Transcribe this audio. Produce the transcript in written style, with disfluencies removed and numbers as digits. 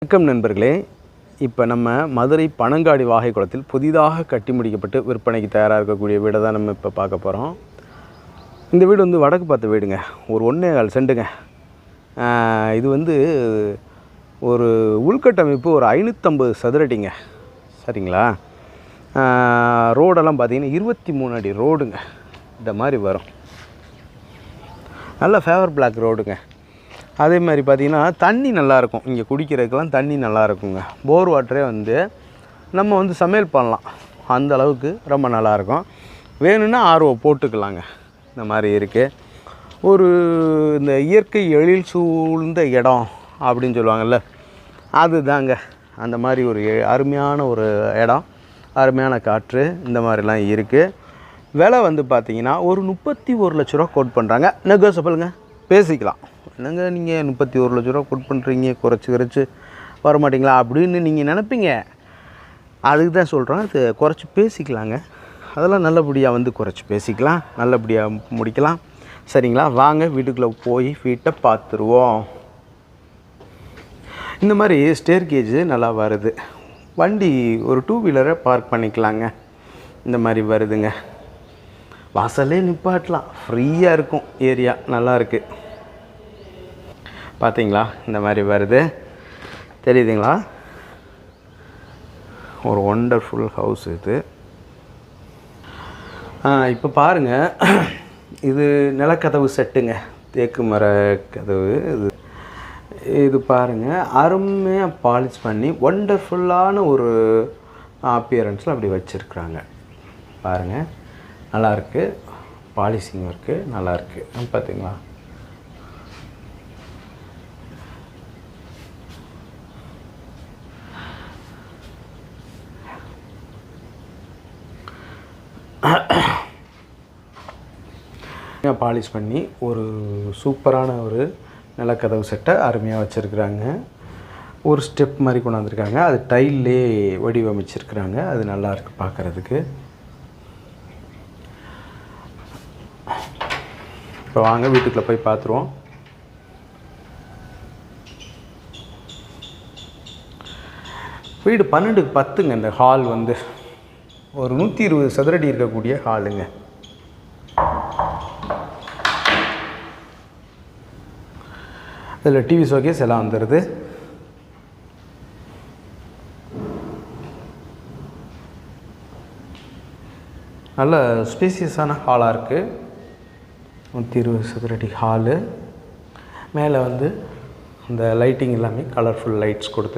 வணக்கம் நண்பர்களே. இப்போ நம்ம மதுரை பனங்காடி வாகைக்குளத்தில் புதிதாக கட்டி முடிக்கப்பட்டு விற்பனைக்கு தயாராக இருக்கக்கூடிய வீடை தான் நம்ம இப்போ பார்க்க போகிறோம். இந்த வீடு வந்து வடக்கு பார்த்த வீடுங்க. ஒரு 1.25 சென்ட்டுங்க. இது வந்து ஒரு உள்கட்டமைப்பு ஒரு 550 சதுரடிங்க. சரிங்களா? ரோடெல்லாம் பார்த்திங்கன்னா 23 அடி ரோடுங்க. இந்த மாதிரி வரும். நல்ல ஃபேவர் பிளாக் ரோடுங்க. அதே மாதிரி பார்த்திங்கன்னா தண்ணி நல்லாயிருக்கும். இங்கே குடிக்கிறதுக்கெல்லாம் தண்ணி நல்லாயிருக்குங்க. போர் வாட்டரே வந்து நம்ம வந்து சமையல் பண்ணலாம். அந்த அளவுக்கு ரொம்ப நல்லாயிருக்கும். வேணும்னா ஆர்ஓ போட்டுக்கலாங்க. இந்த மாதிரி இருக்குது. ஒரு இந்த இயற்கை எழில் சூழ்ந்த இடம் அப்படின்னு சொல்லுவாங்கள்ல, அது தாங்க. அந்த மாதிரி ஒரு அருமையான ஒரு இடம், அருமையான காற்று, இந்த மாதிரிலாம் இருக்குது. விலை வந்து பார்த்திங்கன்னா ஒரு 31 லட்ச ரூபா கோட் பண்ணுறாங்க. நெகோசியபிளுங்க, பேசிக்கலாம். என்னங்க நீங்கள் 31 லட்ச ரூபா கோட் பண்ணுறீங்க, குறைச்சி வரமாட்டிங்களா அப்படின்னு நீங்கள் நினைப்பீங்க. அதுக்கு தான் சொல்கிறோம், அது குறைச்சி பேசிக்கலாங்க. அதெல்லாம் நல்லபடியாக வந்து குறைச்சி பேசிக்கலாம், நல்லபடியாக முடிக்கலாம். சரிங்களா? வாங்க வீட்டுக்குள்ளே போய் வீட்டை பார்த்துருவோம். இந்த மாதிரி ஸ்டேர் கேஜ் நல்லா வருது. வண்டி ஒரு 2 வீலரை பார்க் பண்ணிக்கலாங்க. இந்த மாதிரி வருதுங்க. வாசல்லே நிப்பாட்டலாம், ஃப்ரீயாக இருக்கும். ஏரியா நல்லாயிருக்கு. பார்த்தீங்களா? இந்த மாதிரி வருது, தெரியுதுங்களா? ஒரு ஒண்டர்ஃபுல் ஹவுஸ் இது. இப்போ பாருங்கள், இது நிலக்கதவு செட்டுங்க. தேக்கு மர கதவு இது. இது பாருங்கள், அருமையாக பாலிஷ் பண்ணி ஒண்டர்ஃபுல்லான ஒரு அப்பியரன்ஸில் அப்படி வச்சுருக்குறாங்க. பாருங்கள், நல்லாயிருக்கு. பாலிஷிங் ஒர்க்கு நல்லாயிருக்கு. பார்த்தீங்களா? பாலிஷ் பண்ணி ஒரு சூப்பரான ஒரு நிலக்கதவு செட்டை அருமையாக வச்சுருக்குறாங்க. ஒரு ஸ்டெப் மாதிரி கொண்டாந்துருக்காங்க. அது டைல்லே வடிவமைச்சிருக்கிறாங்க. அது நல்லாயிருக்கு பார்க்குறதுக்கு. இப்போ வாங்க வீட்டுக்குள்ளே போய் பார்த்துருவோம். வீடு 12க்கு 10ங்க. இந்த ஹால் வந்து ஒரு 120 சதுரடி இருக்கக்கூடிய ஹாலுங்க. இதில் டிவி ஷோகேஸ் எல்லாம் வந்துடுது. நல்ல ஸ்பேசியஸான ஹாலாக இருக்குது. 120 சதுரடி ஹாலு. மேலே வந்து இந்த லைட்டிங் எல்லாமே கலர்ஃபுல் லைட்ஸ் கொடுத்துருக்கு.